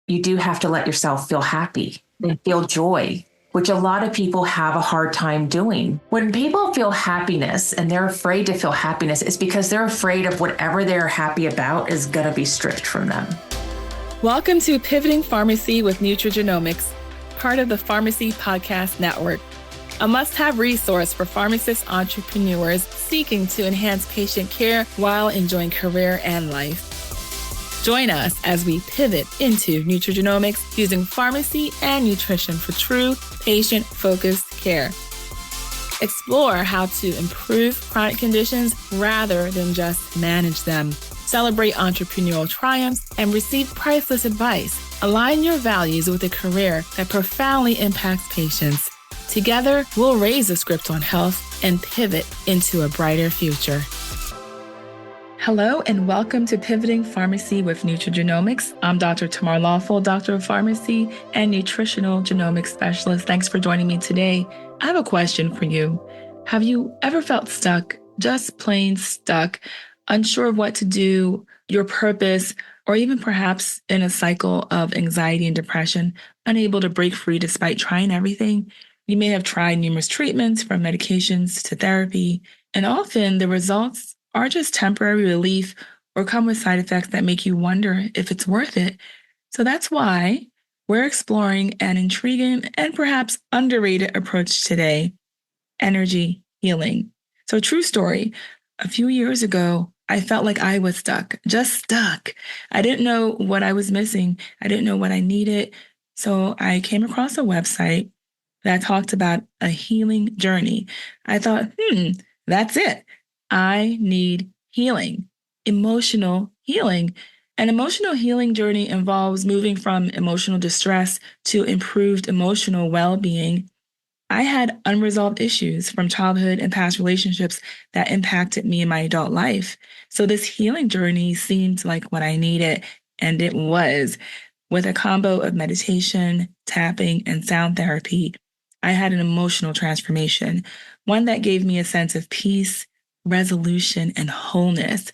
you do have to let yourself feel happy and feel joy, which a lot of people have a hard time doing. When people feel happiness and they're afraid to feel happiness, it's because they're afraid of whatever they're happy about is going to be stripped from them. Welcome to Pivoting Pharmacy with Nutrigenomics, part of the Pharmacy Podcast Network, a must-have resource for pharmacist entrepreneurs seeking to enhance patient care while enjoying career and life. Join us as we pivot into nutrigenomics using pharmacy and nutrition for true patient-focused care. Explore how to improve chronic conditions rather than just manage them. Celebrate entrepreneurial triumphs and receive priceless advice. Align your values with a career that profoundly impacts patients. Together, we'll raise the script on health and pivot into a brighter future. Hello and welcome to Pivoting Pharmacy with Nutrigenomics. I'm Dr. Tamar Lawful, Doctor of Pharmacy and Nutritional Genomics Specialist. Thanks for joining me today. I have a question for you. Have you ever felt stuck, just plain stuck, unsure of what to do, your purpose, or even perhaps in a cycle of anxiety and depression, unable to break free despite trying everything? You may have tried numerous treatments, from medications to therapy, and often the results are just temporary relief or come with side effects that make you wonder if it's worth it. So that's why we're exploring an intriguing and perhaps underrated approach today: energy healing. So, true story. A few years ago, I felt like I was stuck, just stuck. I didn't know what I was missing. I didn't know what I needed. So I came across a website that talked about a healing journey. I thought, that's it. I need healing, emotional healing. An emotional healing journey involves moving from emotional distress to improved emotional well-being. I had unresolved issues from childhood and past relationships that impacted me in my adult life. So this healing journey seemed like what I needed, and it was. With a combo of meditation, tapping, and sound therapy, I had an emotional transformation, one that gave me a sense of peace, resolution, and wholeness.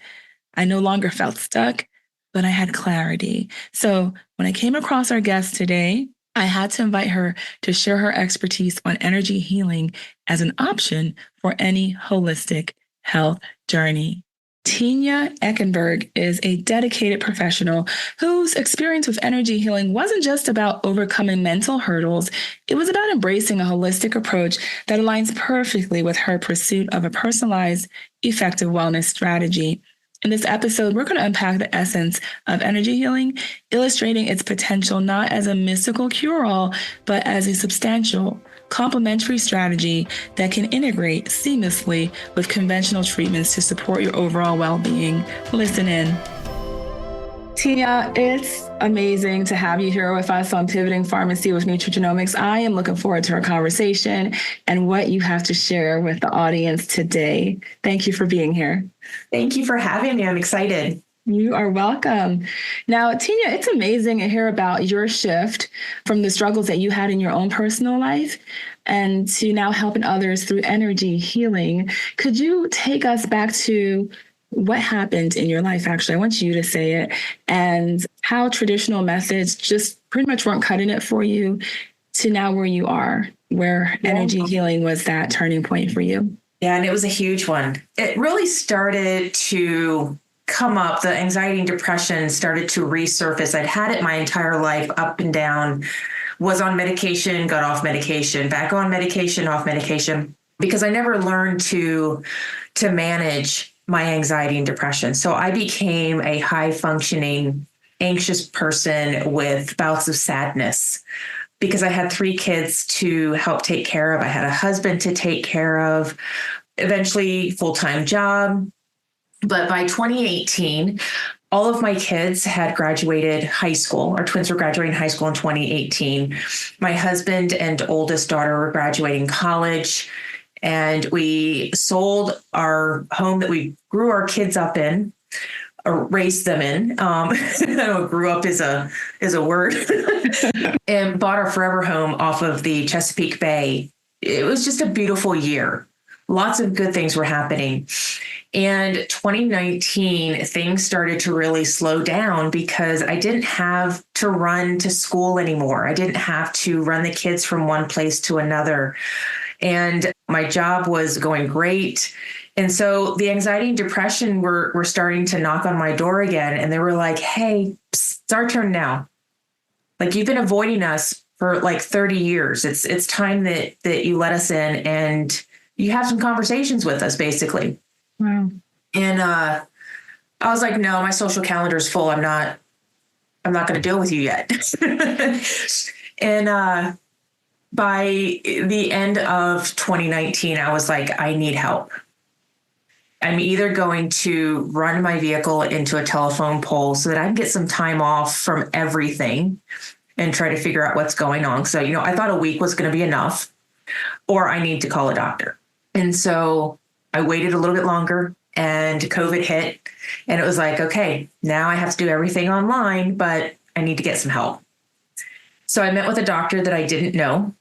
I no longer felt stuck, but I had clarity. So when I came across our guest today, I had to invite her to share her expertise on energy healing as an option for any holistic health journey. Tenya Eickenberg is a dedicated professional whose experience with energy healing wasn't just about overcoming mental hurdles. It was about embracing a holistic approach that aligns perfectly with her pursuit of a personalized, effective wellness strategy. In this episode, we're going to unpack the essence of energy healing, illustrating its potential not as a mystical cure-all, but as a substantial, complementary strategy that can integrate seamlessly with conventional treatments to support your overall well-being. Listen in. Tenya, it's amazing to have you here with us on Pivoting Pharmacy with Nutrigenomics. I am looking forward to our conversation and what you have to share with the audience today. Thank you for being here. Thank you for having me. I'm excited. You are welcome. Now, Tenya, it's amazing to hear about your shift from the struggles that you had in your own personal life and to now helping others through energy healing. Could you take us back to what happened in your life? Actually, I want you to say it, and how traditional methods just pretty much weren't cutting it for you to now where you are, where energy healing was that turning point for you. Yeah, and it was a huge one. It really started to come up. The anxiety and depression started to resurface. I'd had it my entire life, up and down, was on medication, got off medication, back on medication, off medication, because I never learned to manage my anxiety and depression. So I became a high functioning, anxious person with bouts of sadness because I had 3 kids to help take care of. I had a husband to take care of, eventually full-time job. But by 2018, all of my kids had graduated high school. Our twins were graduating high school in 2018. My husband and oldest daughter were graduating college. And we sold our home that we grew our kids up in, or raised them in. I know grew up is a word. And bought our forever home off of the Chesapeake Bay. It was just a beautiful year. Lots of good things were happening. And 2019, things started to really slow down because I didn't have to run to school anymore. I didn't have to run the kids from one place to another. And my job was going great. And so the anxiety and depression were starting to knock on my door again. And they were like, hey, psst, it's our turn now. Like, you've been avoiding us for like 30 years. It's time that you let us in and you have some conversations with us, basically. Wow. And I was like, no, my social calendar is full. I'm not going to deal with you yet. And by the end of 2019, I was like, I need help. I'm either going to run my vehicle into a telephone pole so that I can get some time off from everything and try to figure out what's going on. So, I thought a week was going to be enough, or I need to call a doctor. And so I waited a little bit longer and COVID hit, and it was like, okay, now I have to do everything online, but I need to get some help. So I met with a doctor that I didn't know,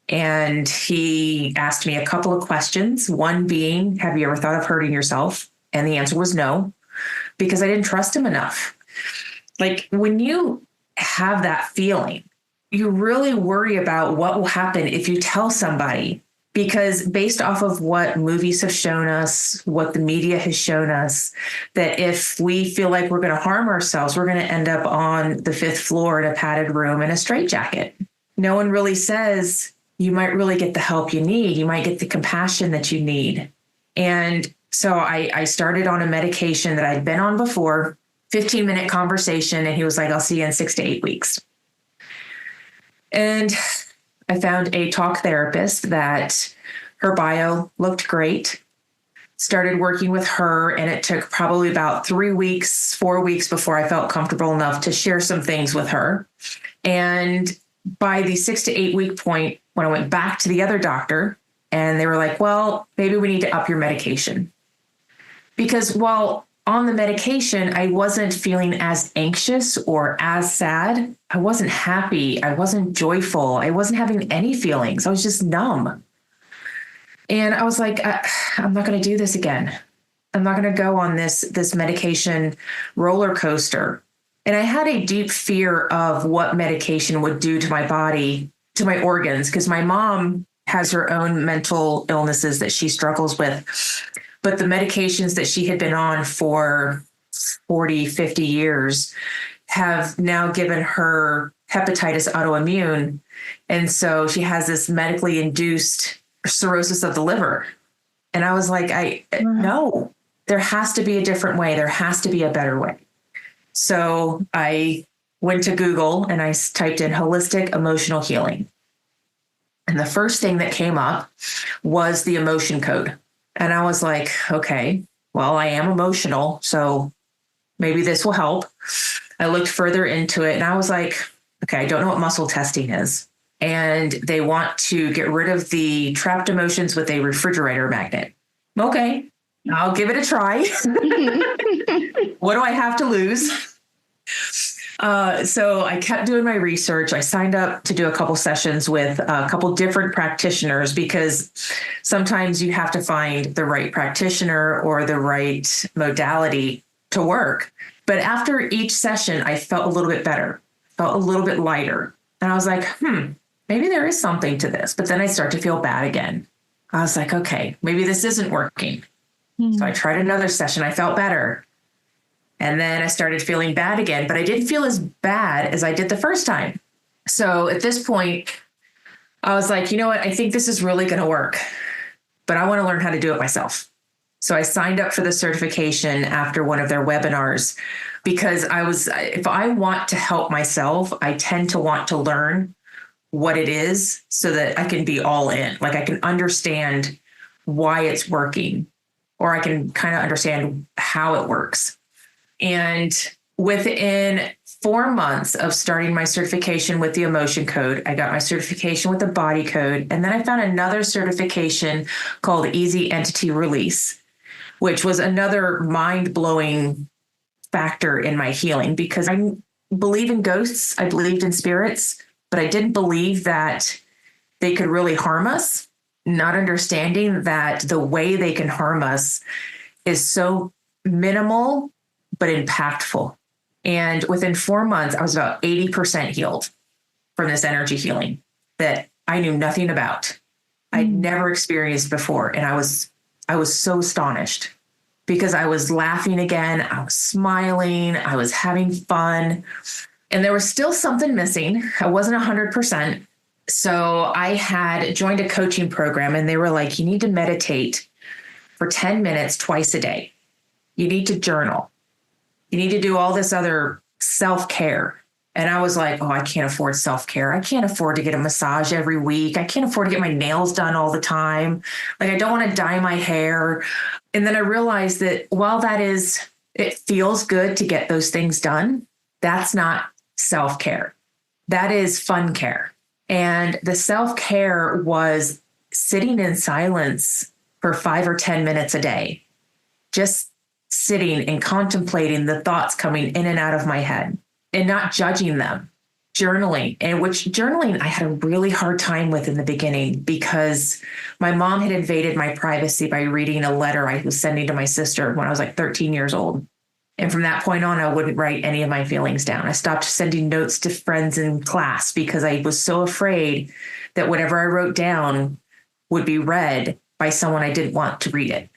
and he asked me a couple of questions. One being, have you ever thought of hurting yourself? And the answer was no, because I didn't trust him enough. Like, when you have that feeling, you really worry about what will happen if you tell somebody, because based off of what movies have shown us, what the media has shown us, that if we feel like we're going to harm ourselves, we're going to end up on the 5th floor in a padded room in a straitjacket. No one really says you might really get the help you need. You might get the compassion that you need. And so I started on a medication that I'd been on before, 15-minute conversation. And he was like, I'll see you in 6 to 8 weeks. And I found a talk therapist that her bio looked great. Started working with her, and it took probably about 3 weeks, 4 weeks before I felt comfortable enough to share some things with her. And by the 6 to 8 week point, when I went back to the other doctor, and they were like, well, maybe we need to up your medication. Because while on the medication, I wasn't feeling as anxious or as sad. I wasn't happy. I wasn't joyful. I wasn't having any feelings. I was just numb. And I was like, I'm not going to do this again. I'm not going to go on this medication roller coaster. And I had a deep fear of what medication would do to my body, to my organs, because my mom has her own mental illnesses that she struggles with. But the medications that she had been on for 40, 50 years have now given her hepatitis autoimmune. And so she has this medically induced cirrhosis of the liver. And I was like, no, there has to be a different way. There has to be a better way. So I went to Google and I typed in holistic emotional healing. And the first thing that came up was the emotion code. And I was like, okay, well, I am emotional, so maybe this will help. I looked further into it and I was like, okay, I don't know what muscle testing is. And they want to get rid of the trapped emotions with a refrigerator magnet. Okay, I'll give it a try. What do I have to lose? So I kept doing my research. I signed up to do a couple sessions with a couple different practitioners, because sometimes you have to find the right practitioner or the right modality to work. But after each session, I felt a little bit better, felt a little bit lighter. And I was like, maybe there is something to this. But then I start to feel bad again. I was like, okay, maybe this isn't working. So I tried another session. I felt better. And then I started feeling bad again, but I didn't feel as bad as I did the first time. So at this point, I was like, you know what? I think this is really going to work, but I want to learn how to do it myself. So I signed up for the certification after one of their webinars, because if I want to help myself, I tend to want to learn what it is so that I can be all in. Like, I can understand why it's working, or I can kind of understand how it works. And within 4 months of starting my certification with the emotion code, I got my certification with the body code. And then I found another certification called Easy Entity Release, which was another mind-blowing factor in my healing, because I believe in ghosts. I believed in spirits, but I didn't believe that they could really harm us. not understanding that the way they can harm us is so minimal, but impactful. And within 4 months, I was about 80% healed from this energy healing that I knew nothing about. I'd never experienced before. And I was so astonished because I was laughing again. I was smiling. I was having fun. And there was still something missing. I wasn't 100%. So I had joined a coaching program and they were like, you need to meditate for 10 minutes twice a day. You need to journal. You need to do all this other self-care. And I was like, oh, I can't afford self-care. I can't afford to get a massage every week. I can't afford to get my nails done all the time. Like, I don't want to dye my hair. And then I realized that while it feels good to get those things done, that's not self-care. That is fun care. And the self-care was sitting in silence for 5 or 10 minutes a day, just sitting and contemplating the thoughts coming in and out of my head and not judging them, journaling, and which journaling I had a really hard time with in the beginning because my mom had invaded my privacy by reading a letter I was sending to my sister when I was like 13 years old. And from that point on, I wouldn't write any of my feelings down. I stopped sending notes to friends in class because I was so afraid that whatever I wrote down would be read by someone I didn't want to read it.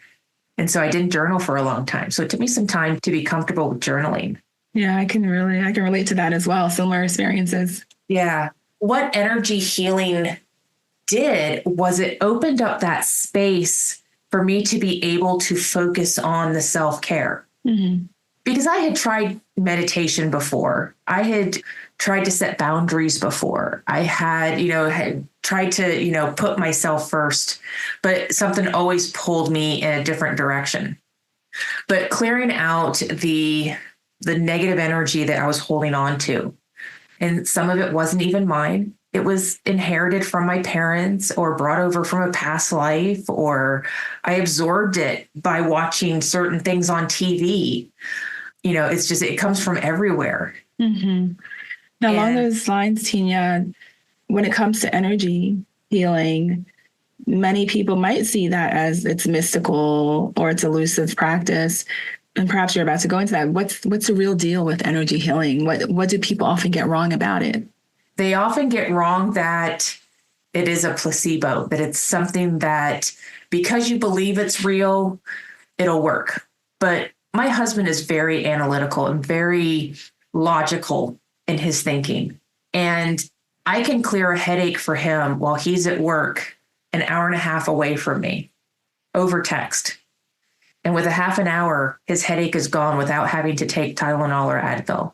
And so I didn't journal for a long time. So it took me some time to be comfortable with journaling. Yeah, I can relate to that as well. Similar experiences. Yeah. What energy healing did was it opened up that space for me to be able to focus on the self-care. Mm-hmm. Because I had tried meditation before. I had tried to set boundaries before. I had tried to, put myself first, but something always pulled me in a different direction. But clearing out the negative energy that I was holding on to, and some of it wasn't even mine. It was inherited from my parents or brought over from a past life, or I absorbed it by watching certain things on TV. It comes from everywhere. Mm-hmm. Now, along those lines, Tenya, when it comes to energy healing, many people might see that as it's mystical or it's elusive practice. And perhaps you're about to go into that. What's the real deal with energy healing? What do people often get wrong about it? They often get wrong that it is a placebo, that it's something that because you believe it's real, it'll work. But my husband is very analytical and very logical in his thinking. And I can clear a headache for him while he's at work an hour and a half away from me over text. And with a half an hour, his headache is gone without having to take Tylenol or Advil.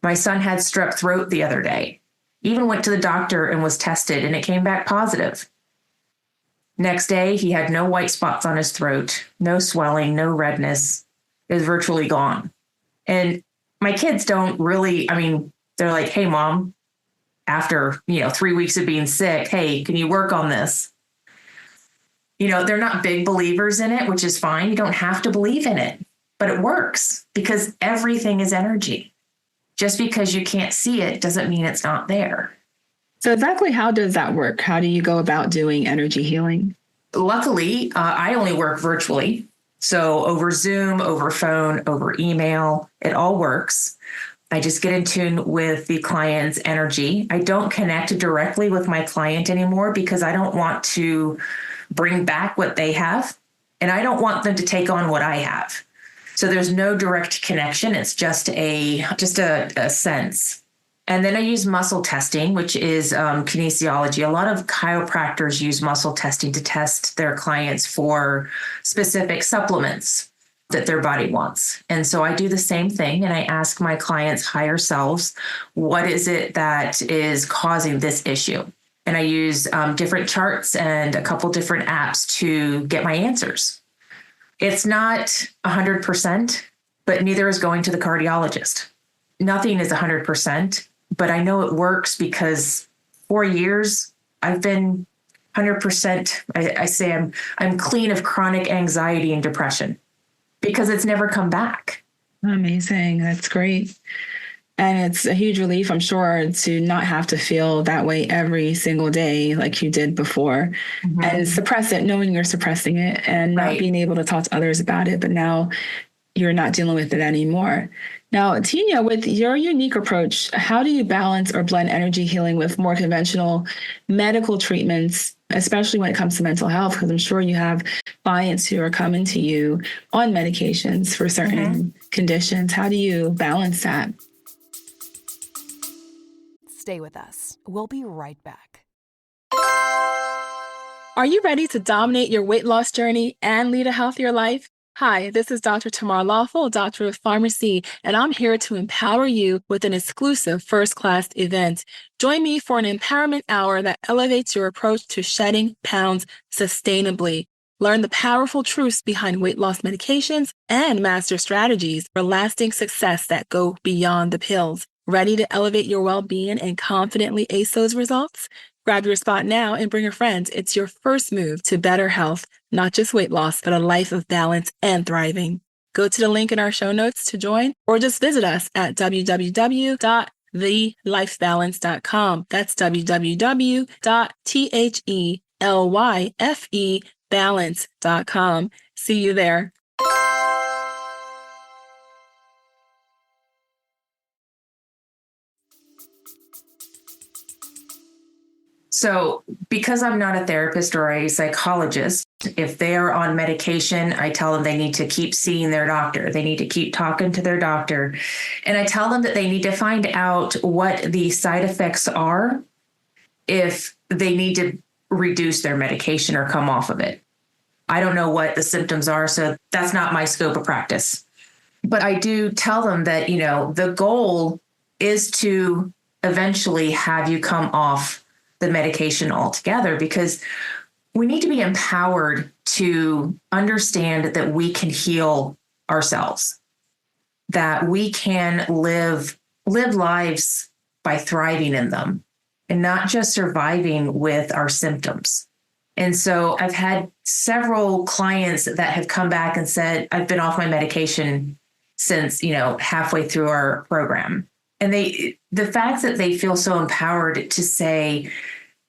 My son had strep throat the other day, even went to the doctor and was tested, and it came back positive. Next day, he had no white spots on his throat, no swelling, no redness. It was virtually gone. And my kids don't really, they're like, hey, Mom, after, 3 weeks of being sick, hey, can you work on this? They're not big believers in it, which is fine. You don't have to believe in it, but it works because everything is energy. Just because you can't see it doesn't mean it's not there. So exactly how does that work? How do you go about doing energy healing? Luckily, I only work virtually. So over Zoom, over phone, over email, it all works. I just get in tune with the client's energy. I don't connect directly with my client anymore because I don't want to bring back what they have, and I don't want them to take on what I have. So there's no direct connection. It's just a sense. And then I use muscle testing, which is kinesiology. A lot of chiropractors use muscle testing to test their clients for specific supplements that their body wants. And so I do the same thing. And I ask my clients' higher selves, what is it that is causing this issue? And I use different charts and a couple different apps to get my answers. It's not 100%, but neither is going to the cardiologist. Nothing is 100%, but I know it works because 4 years I've been 100%. I say I'm clean of chronic anxiety and depression because it's never come back. Amazing. That's great. And it's a huge relief, I'm sure, to not have to feel that way every single day like you did before and suppress it, knowing you're suppressing it and not being able to talk to others about it. But now you're not dealing with it anymore. Now, Tenya, with your unique approach, how do you balance or blend energy healing with more conventional medical treatments, especially when it comes to mental health? Because I'm sure you have clients who are coming to you on medications for certain conditions. How do you balance that? Stay with us. We'll be right back. Are you ready to dominate your weight loss journey and lead a healthier life? Hi, this is Dr. Tamar Lawful, Doctor of Pharmacy, and I'm here to empower you with an exclusive first-class event. Join me for an empowerment hour that elevates your approach to shedding pounds sustainably. Learn the powerful truths behind weight loss medications and master strategies for lasting success that go beyond the pills. Ready to elevate your well-being and confidently ace those results? Grab your spot now and bring a friend. It's your first move to better health, not just weight loss, but a life of balance and thriving. Go to the link in our show notes to join or just visit us at www.thelifebalance.com. That's www.thelifebalance.com. See you there. So because I'm not a therapist or a psychologist, if they're on medication, I tell them they need to keep seeing their doctor. They need to keep talking to their doctor. And I tell them that they need to find out what the side effects are if they need to reduce their medication or come off of it. I don't know what the symptoms are, so that's not my scope of practice. But I do tell them that, the goal is to eventually have you come off the medication altogether, because we need to be empowered to understand that we can heal ourselves, that we can live lives by thriving in them and not just surviving with our symptoms. And so I've had several clients that have come back and said, I've been off my medication since, halfway through our program. And the fact that they feel so empowered to say,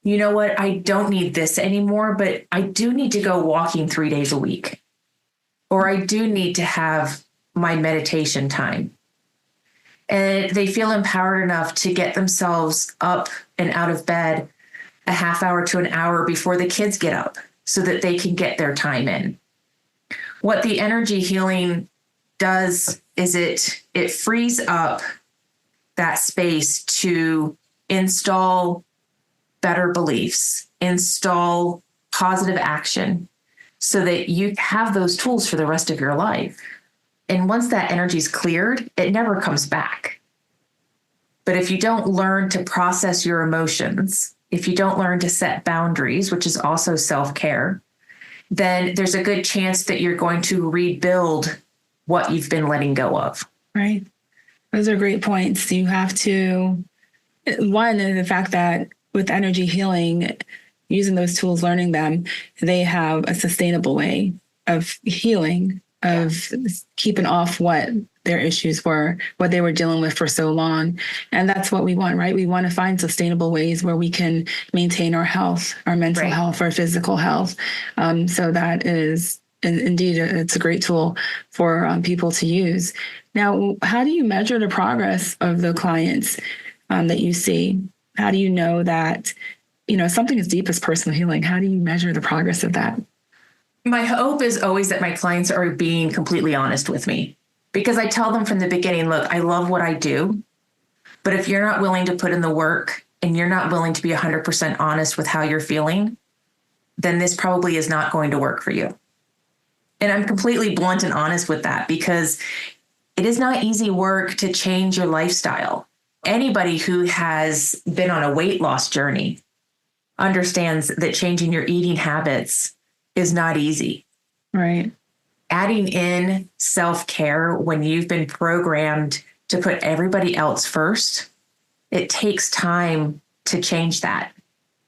you know what, I don't need this anymore, but I do need to go walking 3 days a week, or I do need to have my meditation time. And they feel empowered enough to get themselves up and out of bed a half hour to an hour before the kids get up so that they can get their time in. What the energy healing does is it frees up that space to install better beliefs, install positive action so that you have those tools for the rest of your life. And once that energy is cleared, it never comes back. But if you don't learn to process your emotions, if you don't learn to set boundaries, which is also self-care, then there's a good chance that you're going to rebuild what you've been letting go of. Right. Those are great points. You have to, one, the fact that with energy healing, using those tools, learning them, they have a sustainable way of healing, of keeping off what their issues were, what they were dealing with for so long. And that's what we want, right? We want to find sustainable ways where we can maintain our health, our mental health, our physical health. So that is, indeed, it's a great tool for people to use. Now, how do you measure the progress of the clients that you see? How do you know that, something as deep as personal healing, how do you measure the progress of that? My hope is always that my clients are being completely honest with me, because I tell them from the beginning, look, I love what I do, but if you're not willing to put in the work and you're not willing to be 100% honest with how you're feeling, then this probably is not going to work for you. And I'm completely blunt and honest with that, because it is not easy work to change your lifestyle. Anybody who has been on a weight loss journey understands that changing your eating habits is not easy. Right. Adding in self-care when you've been programmed to put everybody else first, it takes time to change that.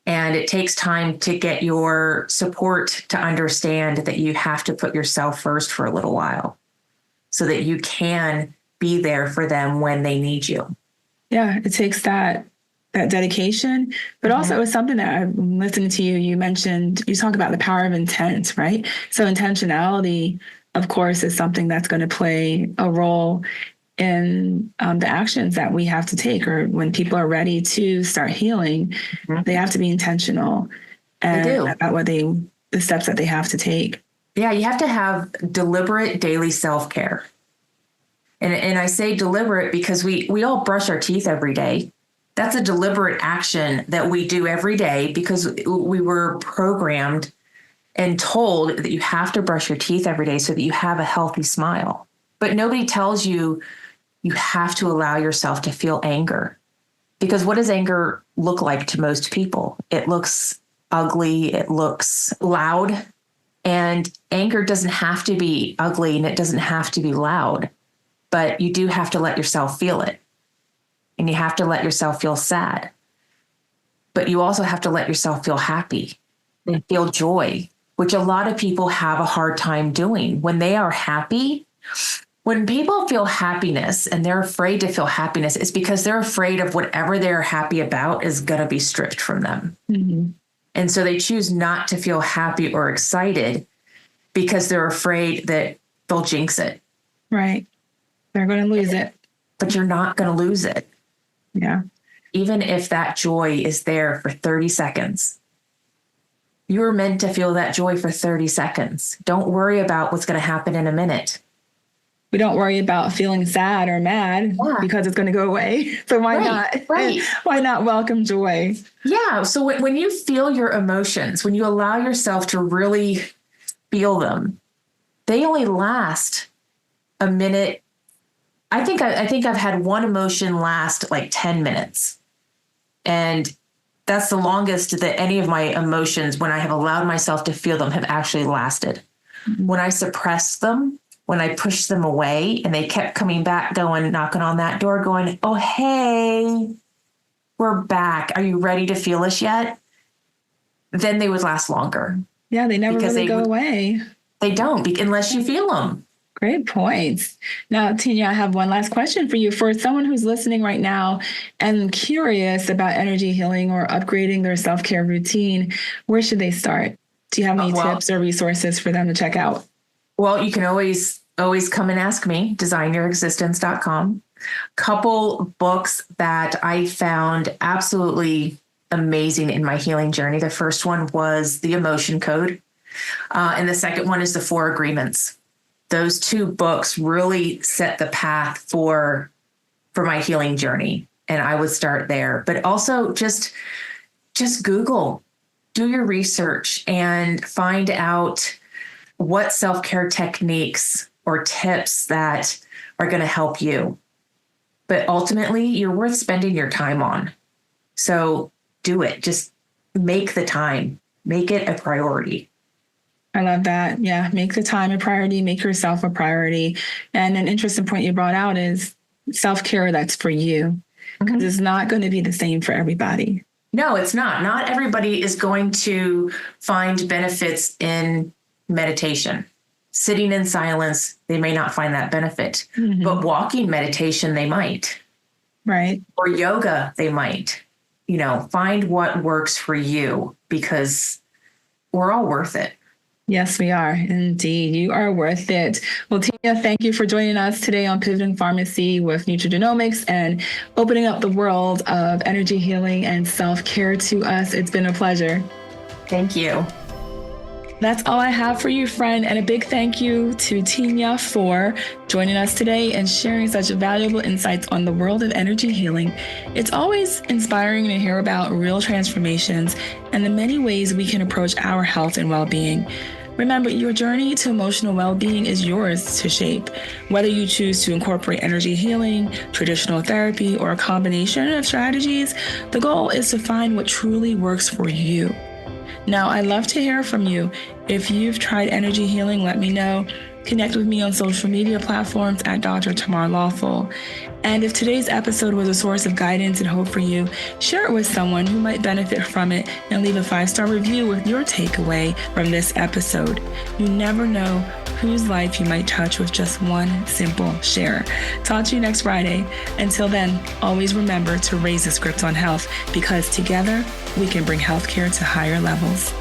And it takes time to get your support to understand that you have to put yourself first for a little while so that you can be there for them when they need you. Yeah, it takes that dedication, but also it's something that I'm listening to you. You mentioned, you talk about the power of intent, right? So intentionality, of course, is something that's going to play a role in the actions that we have to take, or when people are ready to start healing, they have to be intentional and about the steps that they have to take. Yeah, you have to have deliberate daily self-care. And I say deliberate because we all brush our teeth every day. That's a deliberate action that we do every day because we were programmed and told that you have to brush your teeth every day so that you have a healthy smile. But nobody tells you you have to allow yourself to feel anger. Because what does anger look like to most people? It looks ugly, it looks loud, and anger doesn't have to be ugly and it doesn't have to be loud, but you do have to let yourself feel it. And you have to let yourself feel sad. But you also have to let yourself feel happy and feel joy, which a lot of people have a hard time doing. When they are happy, when people feel happiness and they're afraid to feel happiness, it's because they're afraid of whatever they're happy about is going to be stripped from them. Mm-hmm. And so they choose not to feel happy or excited because they're afraid that they'll jinx it. Right. They're going to lose it. But you're not going to lose it. Yeah. Even if that joy is there for 30 seconds, you were meant to feel that joy for 30 seconds. Don't worry about what's going to happen in a minute. We don't worry about feeling sad or mad because it's going to go away. So why not? Right. Why not welcome joy? Yeah. So when you feel your emotions, when you allow yourself to really feel them, they only last a minute. I think I've had one emotion last like 10 minutes. And that's the longest that any of my emotions, when I have allowed myself to feel them, have actually lasted. Mm-hmm. When I suppressed them, when I pushed them away and they kept coming back, knocking on that door, going, oh, hey, we're back. Are you ready to feel us yet? Then they would last longer. Yeah, they never really go away. They don't, unless you feel them. Great points. Now, Tenya, I have one last question for you. For someone who's listening right now and curious about energy healing or upgrading their self-care routine, where should they start? Do you have any tips or resources for them to check out? Well, you can always come and ask me, designyourexistence.com. Couple books that I found absolutely amazing in my healing journey. The first one was The Emotion Code. And the second one is The 4 Agreements. Those 2 books really set the path for my healing journey. And I would start there. But also just Google, do your research and find out what self-care techniques or tips that are going to help you. But ultimately, you're worth spending your time on. So do it. Just make the time. Make it a priority. I love that. Yeah. Make the time a priority. Make yourself a priority. And an interesting point you brought out is self-care that's for you. Because it's not going to be the same for everybody. No, it's not. Not everybody is going to find benefits in meditation. Sitting in silence, they may not find that benefit. Mm-hmm. But walking meditation, they might. Right. Or yoga, they might. Find what works for you because we're all worth it. Yes, we are. Indeed. You are worth it. Well, Teyna, thank you for joining us today on Pivoting Pharmacy with Nutrigenomics and opening up the world of energy healing and self-care to us. It's been a pleasure. Thank you. That's all I have for you, friend. And a big thank you to Teyna for joining us today and sharing such valuable insights on the world of energy healing. It's always inspiring to hear about real transformations and the many ways we can approach our health and well-being. Remember, your journey to emotional well-being is yours to shape. Whether you choose to incorporate energy healing, traditional therapy, or a combination of strategies, the goal is to find what truly works for you. Now, I'd love to hear from you. If you've tried energy healing, let me know. Connect with me on social media platforms at Dr. Tamar Lawful. And if today's episode was a source of guidance and hope for you, share it with someone who might benefit from it and leave a 5-star review with your takeaway from this episode. You never know whose life you might touch with just one simple share. Talk to you next Friday. Until then, always remember to raise the script on health, because together we can bring healthcare to higher levels.